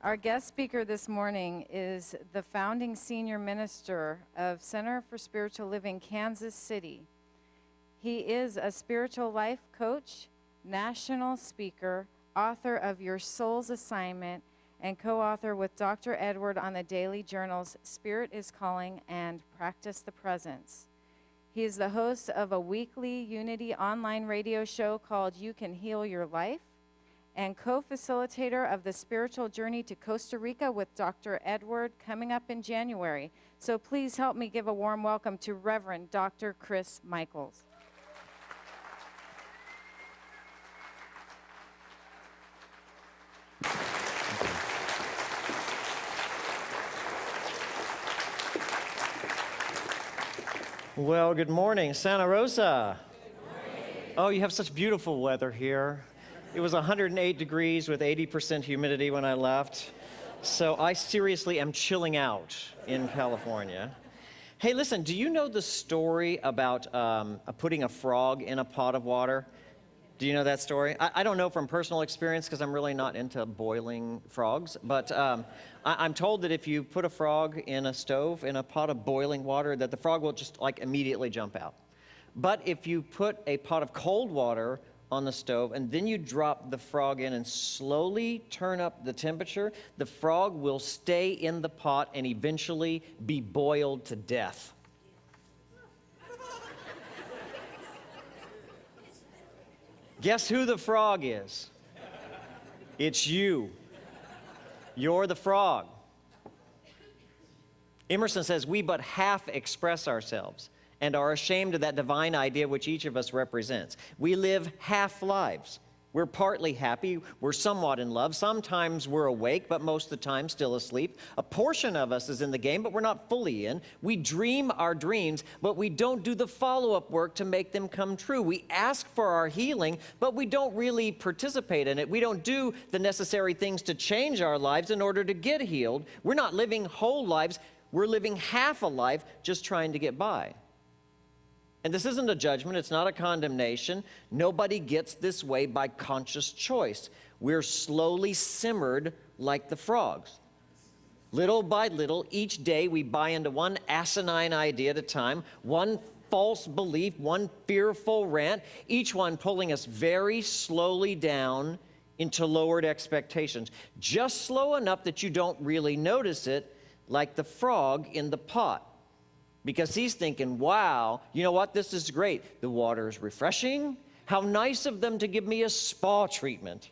Our guest speaker this morning is the founding senior minister of Center for Spiritual Living, Kansas City. He is a spiritual life coach, national speaker, author of Your Soul's Assignment, and co-author with Dr. Edward on the daily journals Spirit is Calling and Practice the Presence. He is the host of a weekly Unity online radio show called You Can Heal Your Life, and co-facilitator of the Spiritual Journey to Costa Rica with Dr. Edward coming up in January. So please help me give a warm welcome to Reverend Dr. Chris Michaels. Well, good morning, Santa Rosa. Good morning. Oh, you have such beautiful weather here. It was 108 degrees with 80% humidity when I left. So I seriously am chilling out in California. Hey, listen, do you know the story about putting a frog in a pot of water? Do you know that story? I don't know from personal experience because I'm really not into boiling frogs, but I'm told that if you put a frog in a stove in a pot of boiling water, that the frog will just like immediately jump out. But if you put a pot of cold water on the stove and then you drop the frog in and slowly turn up the temperature, the frog will stay in the pot and eventually be boiled to death. Guess who the frog is? It's you. You're the frog. Emerson says, we but half express ourselves and are ashamed of that divine idea which each of us represents. We live half lives. We're partly happy, we're somewhat in love, sometimes we're awake, but most of the time still asleep. A portion of us is in the game, but we're not fully in. We dream our dreams, but we don't do the follow-up work to make them come true. We ask for our healing, but we don't really participate in it. We don't do the necessary things to change our lives in order to get healed. We're not living whole lives, we're living half a life just trying to get by. And this isn't a judgment, it's not a condemnation. Nobody gets this way by conscious choice. We're slowly simmered like the frogs. Little by little, each day we buy into one asinine idea at a time, one false belief, one fearful rant, each one pulling us very slowly down into lowered expectations. Just slow enough that you don't really notice it, like the frog in the pot. Because he's thinking, wow, you know what, this is great. The water is refreshing. How nice of them to give me a spa treatment.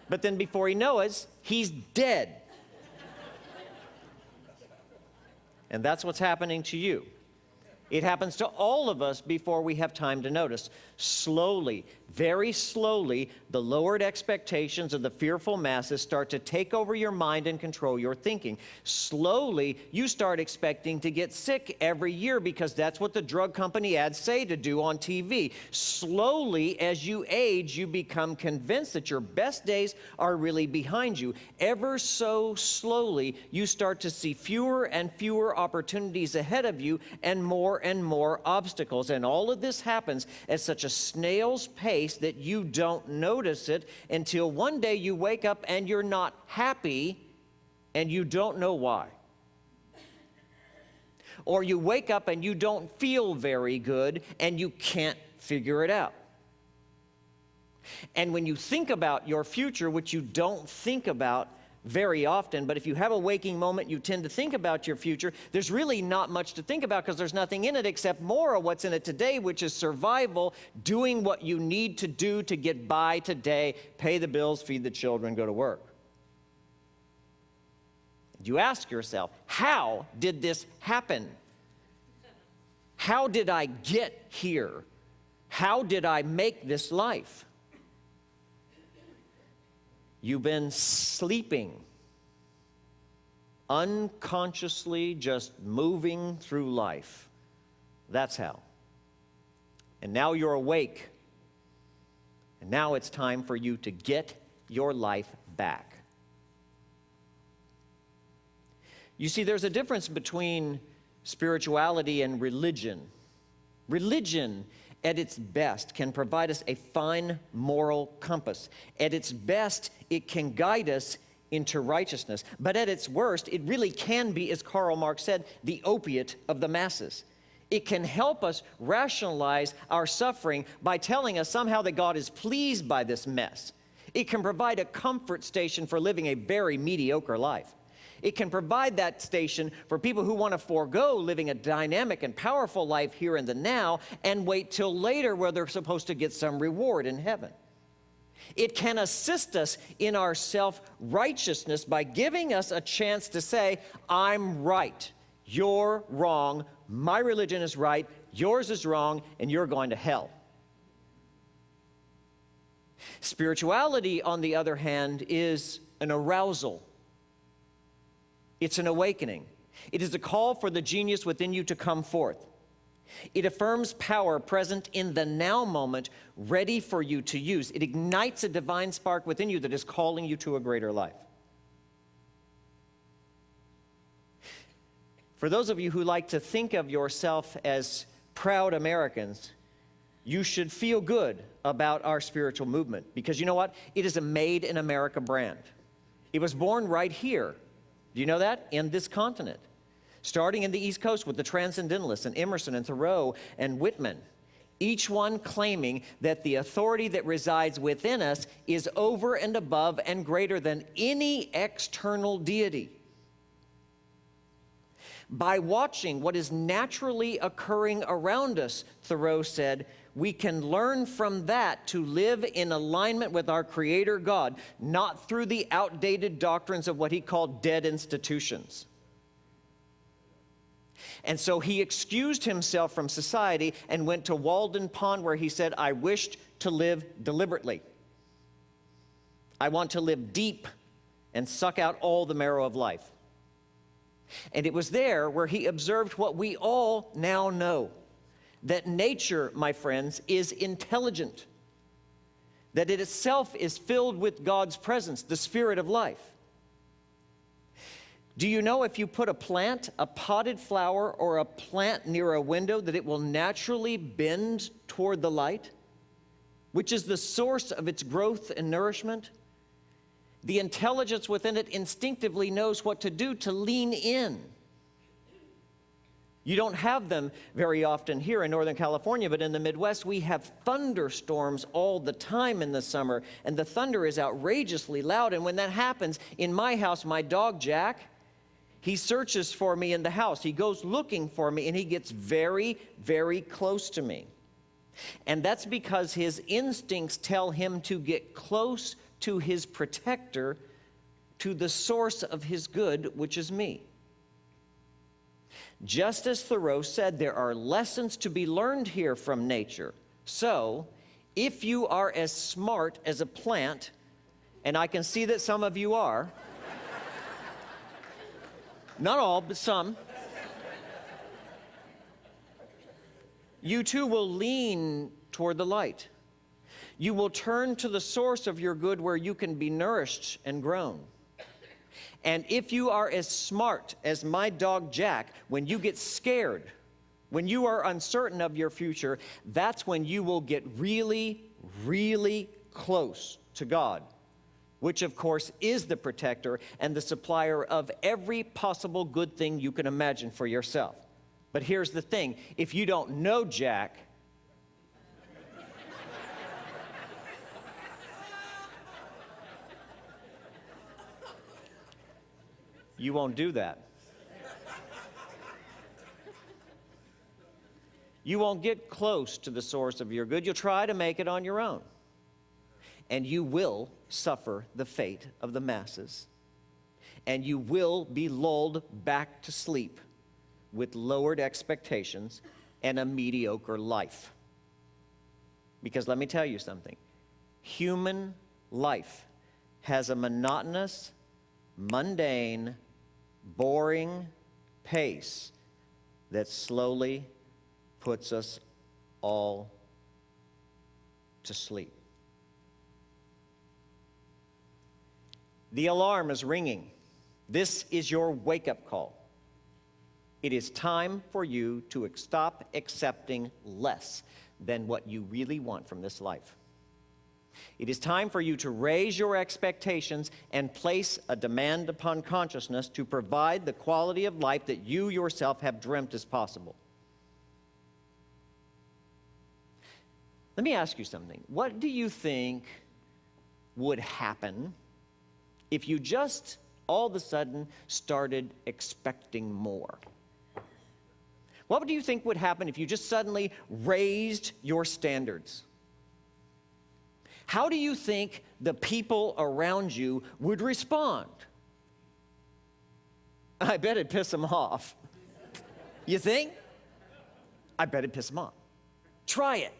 But then before he knows it, he's dead. And that's what's happening to you. It happens to all of us before we have time to notice. Slowly, very slowly, the lowered expectations of the fearful masses start to take over your mind and control your thinking. Slowly, you start expecting to get sick every year because that's what the drug company ads say to do on TV. Slowly, as you age, you become convinced that your best days are really behind you. Ever so slowly, you start to see fewer and fewer opportunities ahead of you and more obstacles. And all of this happens at such a snail's pace that you don't notice it until one day you wake up and you're not happy and you don't know why. Or you wake up and you don't feel very good and you can't figure it out. And when you think about your future, which you don't think about very often, but if you have a waking moment, you tend to think about your future. There's really not much to think about because there's nothing in it except more of what's in it today, which is survival, doing what you need to do to get by today, pay the bills, feed the children, go to work. You ask yourself, how did this happen? How did I get here? How did I make this life? You've been sleeping, unconsciously just moving through life. That's how. And now you're awake. And now it's time for you to get your life back. You see, there's a difference between spirituality and religion. Religion, at its best, can provide us a fine moral compass. At its best, it can guide us into righteousness. But at its worst, it really can be, as Karl Marx said, the opiate of the masses. It can help us rationalize our suffering by telling us somehow that God is pleased by this mess. It can provide a comfort station for living a very mediocre life. It can provide that station for people who want to forego living a dynamic and powerful life here in the now and wait till later where they're supposed to get some reward in heaven. It can assist us in our self-righteousness by giving us a chance to say, I'm right, you're wrong, my religion is right, yours is wrong, and you're going to hell. Spirituality, on the other hand, is an arousal. It's an awakening. It is a call for the genius within you to come forth. It affirms power present in the now moment, ready for you to use. It ignites a divine spark within you that is calling you to a greater life. For those of you who like to think of yourself as proud Americans, you should feel good about our spiritual movement, because you know what? It is a made in America brand. It was born right here. Do you know that? In this continent. Starting in the East Coast with the Transcendentalists and Emerson and Thoreau and Whitman, each one claiming that the authority that resides within us is over and above and greater than any external deity. By watching what is naturally occurring around us, Thoreau said, we can learn from that to live in alignment with our Creator God, not through the outdated doctrines of what he called dead institutions. And so he excused himself from society and went to Walden Pond, where he said, I wished to live deliberately. I want to live deep and suck out all the marrow of life. And it was there where he observed what we all now know, that nature, my friends, is intelligent, that it itself is filled with God's presence, the spirit of life. Do you know if you put a plant, a potted flower, or a plant near a window, that it will naturally bend toward the light, which is the source of its growth and nourishment? The intelligence within it instinctively knows what to do to lean in. You don't have them very often here in Northern California, but in the Midwest, we have thunderstorms all the time in the summer, and the thunder is outrageously loud. And when that happens, in my house, my dog, Jack, he searches for me in the house. He goes looking for me, and he gets very, very close to me. And that's because his instincts tell him to get close to his protector, to the source of his good, which is me. Just as Thoreau said, there are lessons to be learned here from nature. So, if you are as smart as a plant, and I can see that some of you are, not all, but some, you too will lean toward the light. You will turn to the source of your good where you can be nourished and grown. And if you are as smart as my dog Jack, when you get scared, when you are uncertain of your future, that's when you will get really, really close to God, which of course is the protector and the supplier of every possible good thing you can imagine for yourself. But here's the thing, if you don't know Jack, you won't do that. You won't get close to the source of your good. You'll try to make it on your own. And you will suffer the fate of the masses. And you will be lulled back to sleep with lowered expectations and a mediocre life. Because let me tell you something. Human life has a monotonous, mundane, boring pace that slowly puts us all to sleep. The alarm is ringing. This is your wake-up call. It is time for you to stop accepting less than what you really want from this life. It is time for you to raise your expectations and place a demand upon consciousness to provide the quality of life that you yourself have dreamt is possible. Let me ask you something. What do you think would happen if you just all of a sudden started expecting more? What do you think would happen if you just suddenly raised your standards? How do you think the people around you would respond? I bet it'd piss them off. You think? I bet it'd piss them off. Try it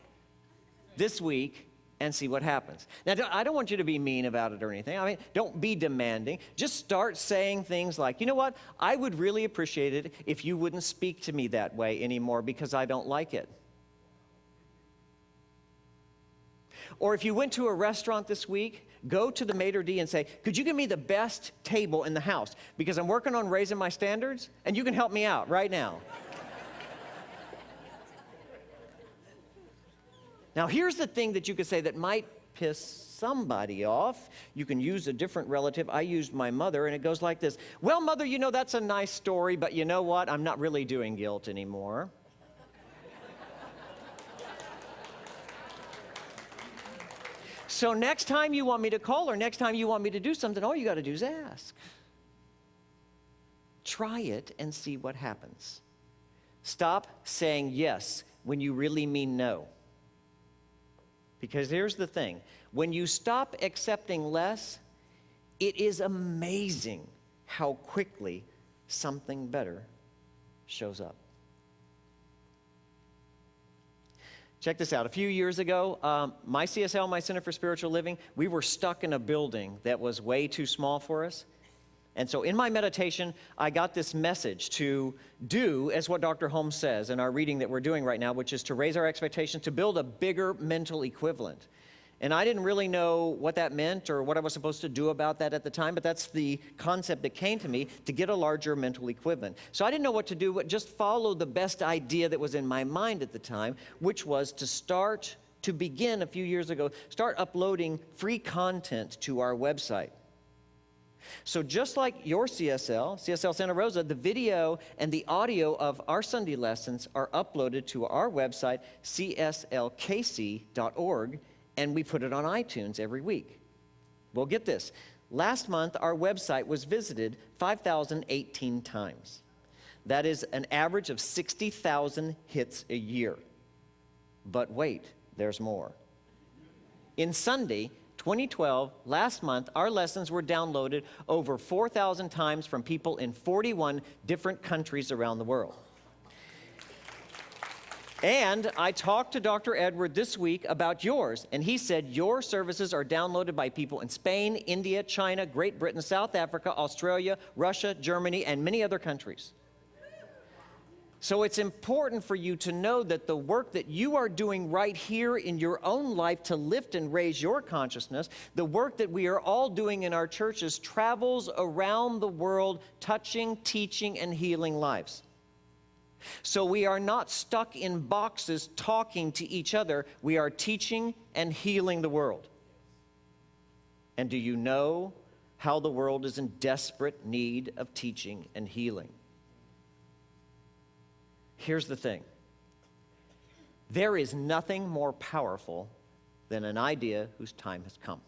this week and see what happens. Now, I don't want you to be mean about it or anything. I mean, don't be demanding. Just start saying things like, you know what? I would really appreciate it if you wouldn't speak to me that way anymore because I don't like it. Or if you went to a restaurant this week, go to the maitre d' and say, could you give me the best table in the house? Because I'm working on raising my standards, and you can help me out right now. Now, here's the thing that you could say that might piss somebody off. You can use a different relative. I used my mother, and it goes like this. Well, Mother, you know, that's a nice story, but you know what? I'm not really doing guilt anymore. So next time you want me to call or next time you want me to do something, all you got to do is ask. Try it and see what happens. Stop saying yes when you really mean no. Because here's the thing. When you stop accepting less, it is amazing how quickly something better shows up. Check this out. A few years ago, my CSL, my Center for Spiritual Living, we were stuck in a building that was way too small for us. And so in my meditation, I got this message to do as what Dr. Holmes says in our reading that we're doing right now, which is to raise our expectations, to build a bigger mental equivalent. And I didn't really know what that meant or what I was supposed to do about that at the time, but that's the concept that came to me, to get a larger mental equivalent. So I didn't know what to do, but just follow the best idea that was in my mind at the time, which was to begin a few years ago, start uploading free content to our website. So just like your CSL Santa Rosa, the video and the audio of our Sunday lessons are uploaded to our website, cslkc.org, and we put it on iTunes every week. Well, get this. Last month, our website was visited 5,018 times. That is an average of 60,000 hits a year. But wait, there's more. In Sunday, 2012, last month, our lessons were downloaded over 4,000 times from people in 41 different countries around the world. And I talked to Dr. Edward this week about yours, and he said your services are downloaded by people in Spain, India, China, Great Britain, South Africa, Australia, Russia, Germany, and many other countries. So it's important for you to know that the work that you are doing right here in your own life to lift and raise your consciousness, the work that we are all doing in our churches travels around the world, touching, teaching, and healing lives. So we are not stuck in boxes talking to each other. We are teaching and healing the world. And do you know how the world is in desperate need of teaching and healing? Here's the thing. There is nothing more powerful than an idea whose time has come.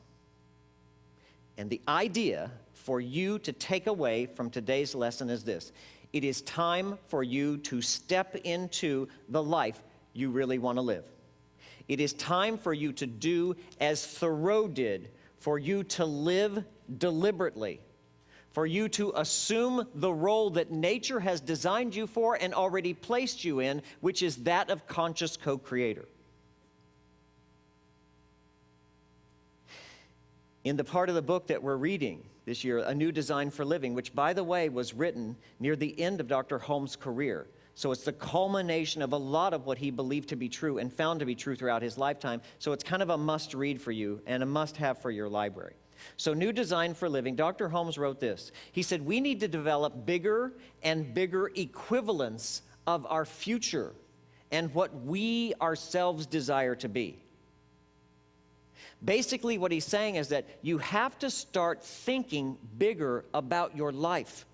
And the idea for you to take away from today's lesson is this. It is time for you to step into the life you really want to live. It is time for you to do as Thoreau did, for you to live deliberately, for you to assume the role that nature has designed you for and already placed you in, which is that of conscious co-creator. In the part of the book that we're reading this year, A New Design for Living, which, by the way, was written near the end of Dr. Holmes' career. So it's the culmination of a lot of what he believed to be true and found to be true throughout his lifetime. So it's kind of a must-read for you and a must-have for your library. So New Design for Living, Dr. Holmes wrote this. He said, we need to develop bigger and bigger equivalents of our future and what we ourselves desire to be. Basically, what he's saying is that you have to start thinking bigger about your life.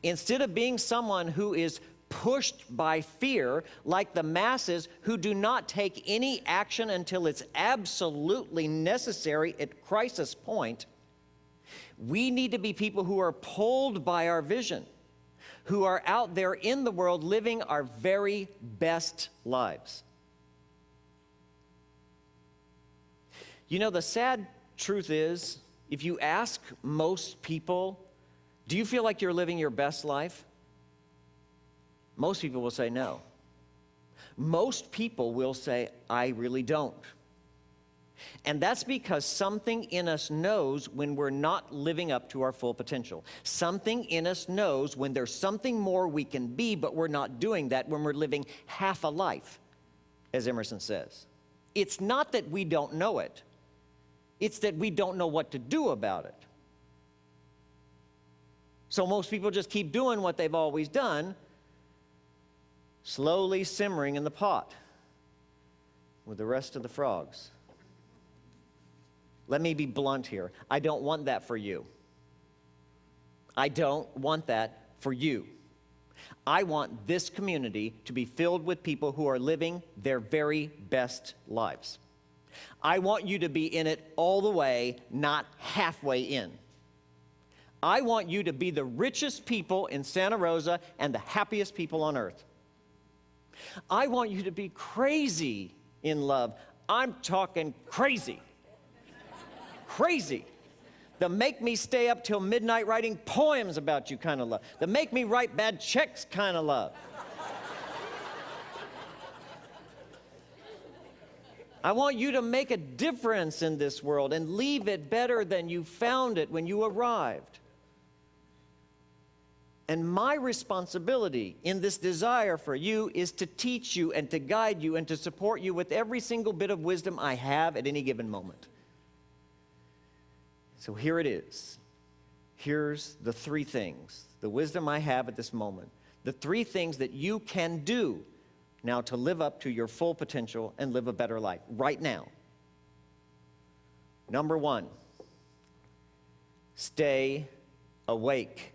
Instead of being someone who is pushed by fear, like the masses who do not take any action until it's absolutely necessary at crisis point, we need to be people who are pulled by our vision, who are out there in the world living our very best lives. You know, the sad truth is, if you ask most people, do you feel like you're living your best life? Most people will say no. Most people will say, I really don't. And that's because something in us knows when we're not living up to our full potential. Something in us knows when there's something more we can be, but we're not doing that, when we're living half a life, as Emerson says. It's not that we don't know it. It's that we don't know what to do about it. So most people just keep doing what they've always done, slowly simmering in the pot with the rest of the frogs. Let me be blunt here. I don't want that for you. I don't want that for you. I want this community to be filled with people who are living their very best lives. I want you to be in it all the way, not halfway in. I want you to be the richest people in Santa Rosa and the happiest people on earth. I want you to be crazy in love. I'm talking crazy. Crazy. The make me stay up till midnight writing poems about you kind of love. The make me write bad checks kind of love. I want you to make a difference in this world and leave it better than you found it when you arrived. And my responsibility in this desire for you is to teach you and to guide you and to support you with every single bit of wisdom I have at any given moment. So here it is. Here's the three things, the wisdom I have at this moment, the three things that you can do now to live up to your full potential and live a better life right now. Number one, stay awake.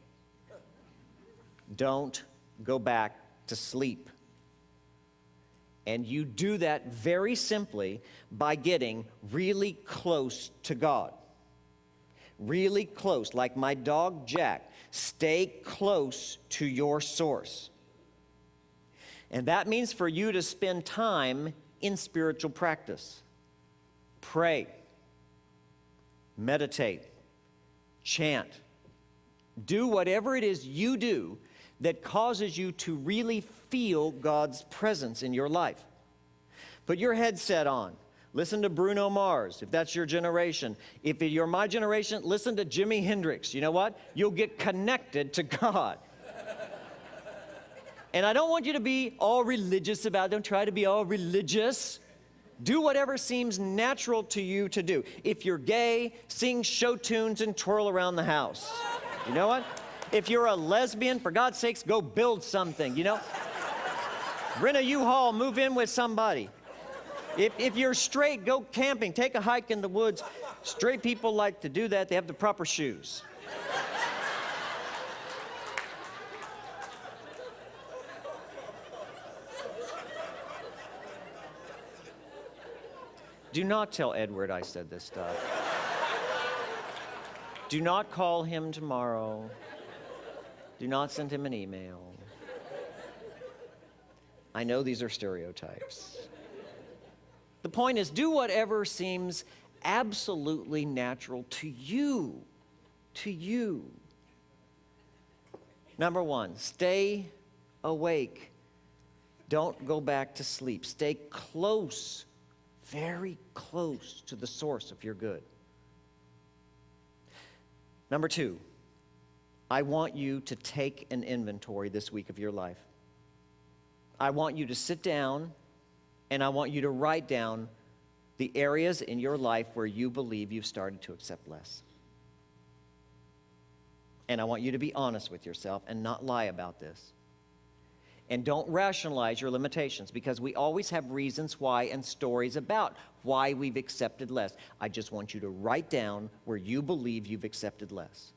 Don't go back to sleep. And you do that very simply by getting really close to God. Really close, like my dog Jack. Stay close to your source. And that means for you to spend time in spiritual practice. Pray, meditate, chant. Do whatever it is you do that causes you to really feel God's presence in your life. Put your headset on. Listen to Bruno Mars, if that's your generation. If you're my generation, listen to Jimi Hendrix. You know what? You'll get connected to God. And I don't want you to be all religious about it. Don't try to be all religious. Do whatever seems natural to you to do. If you're gay, sing show tunes and twirl around the house. You know what? If you're a lesbian, for God's sakes, go build something, you know? Rent a U-Haul, move in with somebody. If you're straight, go camping, take a hike in the woods. Straight people like to do that. They have the proper shoes. Do not tell Edward I said this stuff. Do not call him tomorrow. Do not send him an email. I know these are stereotypes. The point is, do whatever seems absolutely natural to you. To you. Number one, stay awake. Don't go back to sleep. Stay close, very close to the source of your good. Number two, I want you to take an inventory this week of your life. I want you to sit down and I want you to write down the areas in your life where you believe you've started to accept less. And I want you to be honest with yourself and not lie about this. And don't rationalize your limitations, because we always have reasons why and stories about why we've accepted less. I just want you to write down where you believe you've accepted less.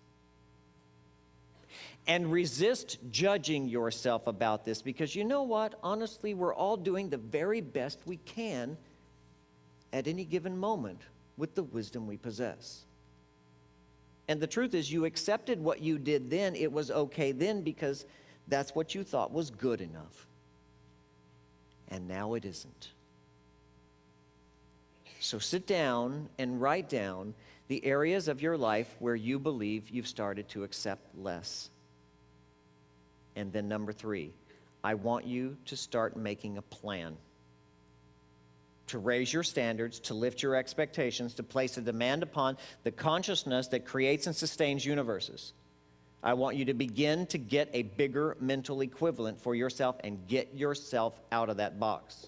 And resist judging yourself about this, because you know what? Honestly, we're all doing the very best we can at any given moment with the wisdom we possess. And the truth is, you accepted what you did then. It was okay then because that's what you thought was good enough. And now it isn't. So sit down and write down the areas of your life where you believe you've started to accept less. And then number 3, I want you to start making a plan to raise your standards, to lift your expectations, to place a demand upon the consciousness that creates and sustains universes. I want you to begin to get a bigger mental equivalent for yourself and get yourself out of that box.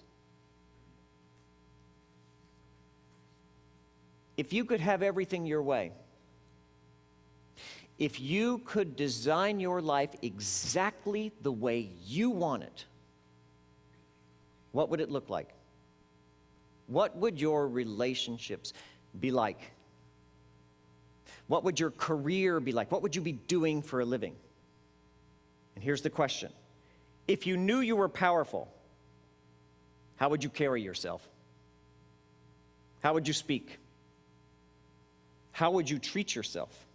If you could have everything your way, if you could design your life exactly the way you want it, what would it look like? What would your relationships be like? What would your career be like? What would you be doing for a living? And here's the question. If you knew you were powerful, how would you carry yourself? How would you speak? How would you treat yourself?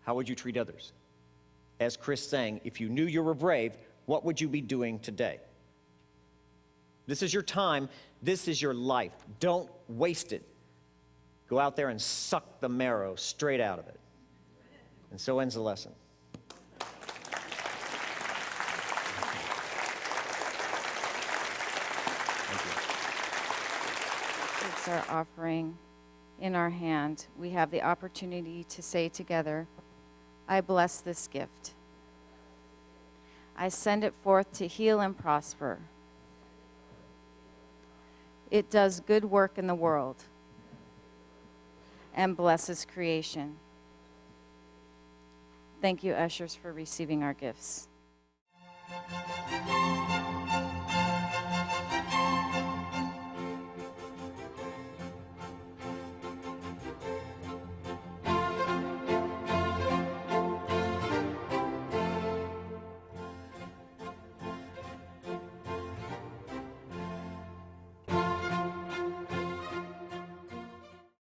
How would you treat others? As Chris sang, if you knew you were brave, what would you be doing today? This is your time. This is your life. Don't waste it. Go out there and suck the marrow straight out of it. And so ends the lesson. Thank you. Takes our offering in our hand. We have the opportunity to say together, I bless this gift. I send it forth to heal and prosper. It does good work in the world and blesses creation. Thank you, ushers, for receiving our gifts.